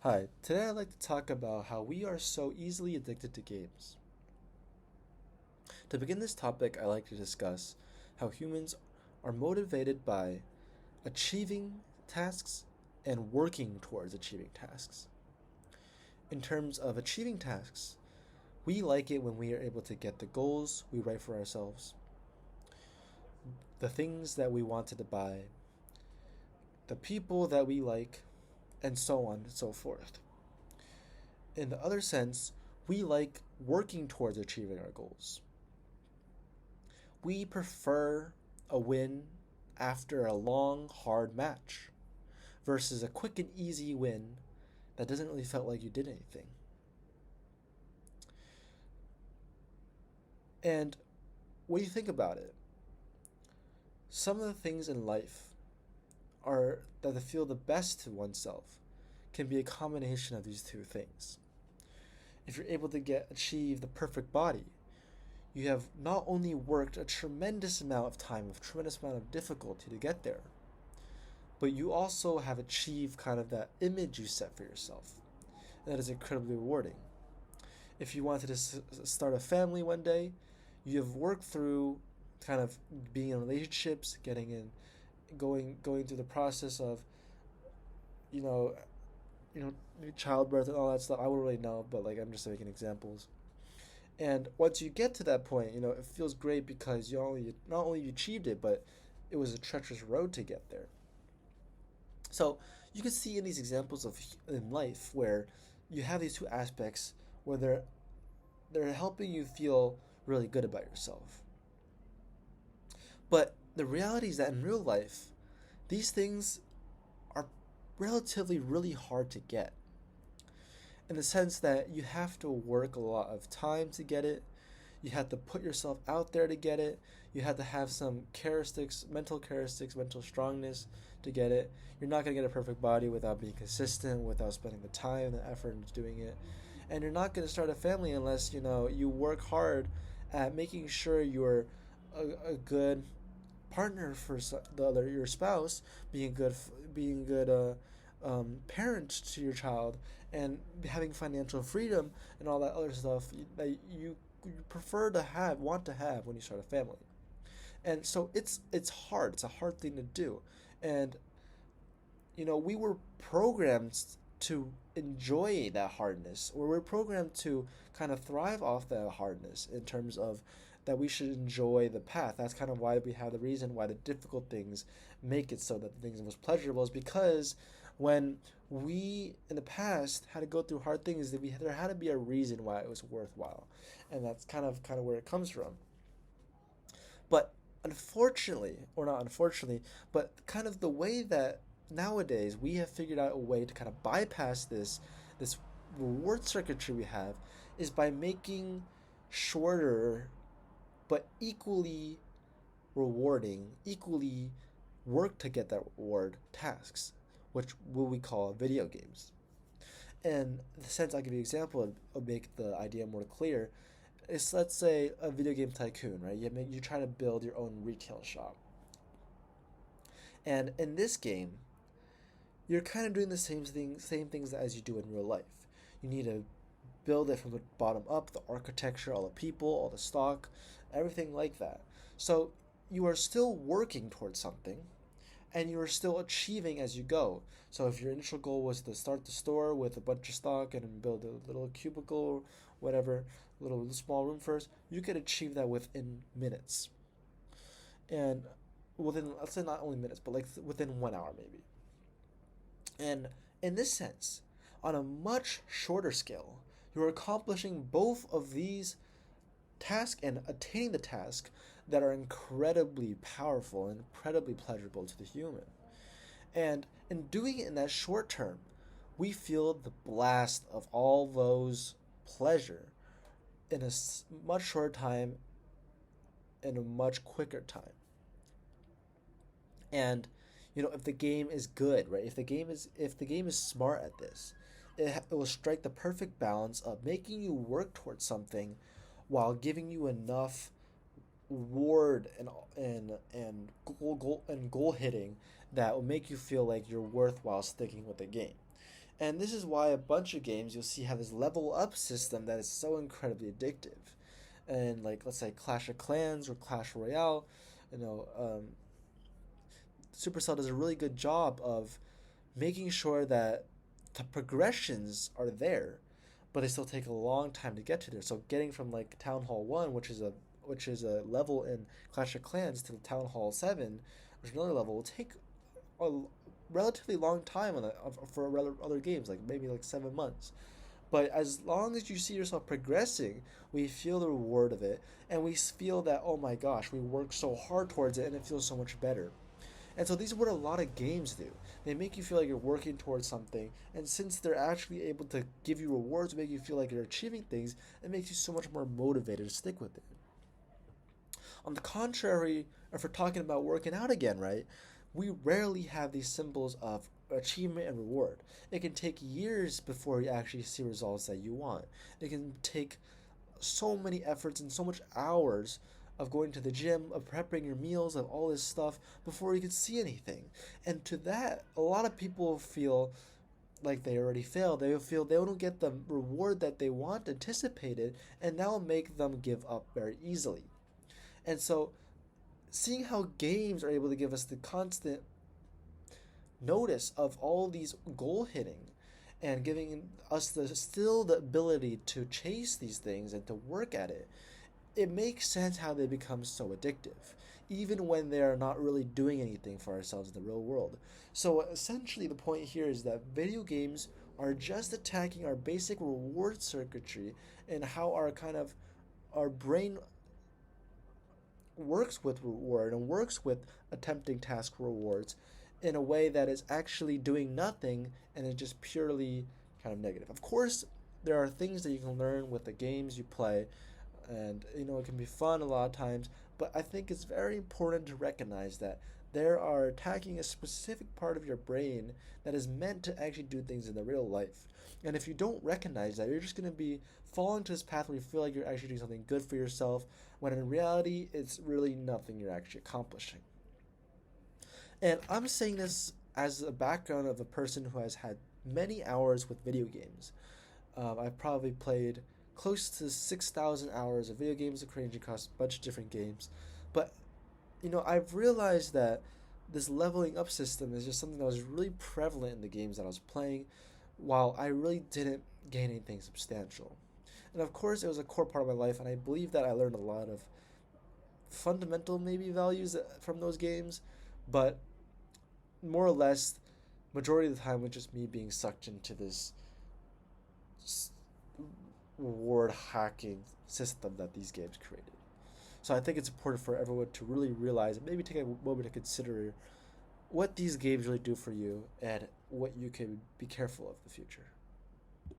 Hi, today I'd like to talk about how we are so easily addicted to games. To begin this topic, I'd like to discuss how humans are motivated by achieving tasks and working towards achieving tasks. In terms of achieving tasks, we like it when we are able to get the goals we write for ourselves, the things that we wanted to buy, the people that we like, and so on and so forth. In the other sense, we like working towards achieving our goals. We prefer a win after a long, hard match versus a quick and easy win that doesn't really feel like you did anything. And when you think about it, some of the things in life are that feel the best to oneself can be a combination of these two things. If you're able to achieve the perfect body, you have not only worked a tremendous amount of time, a tremendous amount of difficulty to get there, but you also have achieved kind of that image you set for yourself. And that is incredibly rewarding. If you wanted to start a family one day, you have worked through kind of being in relationships, getting in, going through the process of, you know, you know, childbirth and all that stuff. I wouldn't really know, but like I'm just making examples. And once you get to that point, it feels great because you only not only you achieved it, but it was a treacherous road to get there. So you can see in these examples of in life where you have these two aspects where they're helping you feel really good about yourself. But the reality is that in real life, these things are relatively really hard to get in the sense that you have to work a lot of time to get it. You have to put yourself out there to get it. You have to have some characteristics, mental strongness to get it. You're not going to get a perfect body without being consistent, without spending the time, the effort into doing it. And you're not going to start a family unless, you work hard at making sure you're a good partner for your spouse, being good parent to your child, and having financial freedom and all that other stuff that you prefer to want to have when you start a family. And so it's hard. It's a hard thing to do, and we were programmed to enjoy that hardness, or we're programmed to kind of thrive off that hardness in terms of that we should enjoy the path. That's kind of why we have the reason why the difficult things make it so that the things are most pleasurable is because when we in the past had to go through hard things that there had to be a reason why it was worthwhile, and that's kind of where it comes from. But unfortunately, or not unfortunately, but kind of the way that nowadays we have figured out a way to kind of bypass this reward circuitry we have is by making shorter but equally rewarding, equally work to get that reward tasks, which what we call video games. And the sense I'll give you an example of make the idea more clear is, let's say, a video game tycoon, right? You try to build your own retail shop, and in this game, you're kind of doing the same things as you do in real life. You need to build it from the bottom up, the architecture, all the people, all the stock, everything like that. So you are still working towards something, and you are still achieving as you go. So if your initial goal was to start the store with a bunch of stock and build a little cubicle, whatever, little small room first, you could achieve that within minutes. And within, let's say not only minutes, but like within 1 hour maybe. And in this sense, on a much shorter scale, you're accomplishing both of these tasks and attaining the task that are incredibly powerful and incredibly pleasurable to the human. And in doing it in that short term, we feel the blast of all those pleasure in a much shorter time, in a much quicker time. And if the game is good, right? If the game is smart at this, it will strike the perfect balance of making you work towards something while giving you enough reward and goal hitting that will make you feel like you're worthwhile sticking with the game. And this is why a bunch of games you'll see have this level up system that is so incredibly addictive. And like let's say Clash of Clans or Clash Royale, you know, Supercell does a really good job of making sure that the progressions are there, but they still take a long time to get to there. So getting from like Town Hall 1, which is a level in Clash of Clans, to Town Hall 7, which is another level, will take a relatively long time for other games, like maybe like 7 months. But as long as you see yourself progressing, we feel the reward of it, and we feel that, oh my gosh, we worked so hard towards it, and it feels so much better. And so these are what a lot of games do. They make you feel like you're working towards something, and since they're actually able to give you rewards, make you feel like you're achieving things, it makes you so much more motivated to stick with it. On the contrary, if we're talking about working out again, right, we rarely have these symbols of achievement and reward. It can take years before you actually see results that you want. It can take so many efforts and so much hours of going to the gym, of prepping your meals, of all this stuff before you can see anything. And to that, a lot of people feel like they already failed. They feel they don't get the reward that they want, anticipated, and that will make them give up very easily. And so, seeing how games are able to give us the constant notice of all these goal hitting and giving us the ability to chase these things and to work at it, it makes sense how they become so addictive, even when they're not really doing anything for ourselves in the real world. So essentially, the point here is that video games are just attacking our basic reward circuitry and how our brain works with reward and works with attempting task rewards in a way that is actually doing nothing and is just purely kind of negative. Of course, there are things that you can learn with the games you play, and it can be fun a lot of times, but I think it's very important to recognize that there are attacking a specific part of your brain that is meant to actually do things in the real life. And if you don't recognize that, you're just going to be falling to this path where you feel like you're actually doing something good for yourself, when in reality, it's really nothing you're actually accomplishing. And I'm saying this as a background of a person who has had many hours with video games. I've probably played close to 6,000 hours of video games, ranging across a bunch of different games. But, I've realized that this leveling up system is just something that was really prevalent in the games that I was playing, while I really didn't gain anything substantial. And of course, it was a core part of my life, and I believe that I learned a lot of fundamental, maybe, values from those games, but more or less, majority of the time was just me being sucked into this reward hacking system that these games created. So I think it's important for everyone to really realize and maybe take a moment to consider what these games really do for you and what you can be careful of in the future.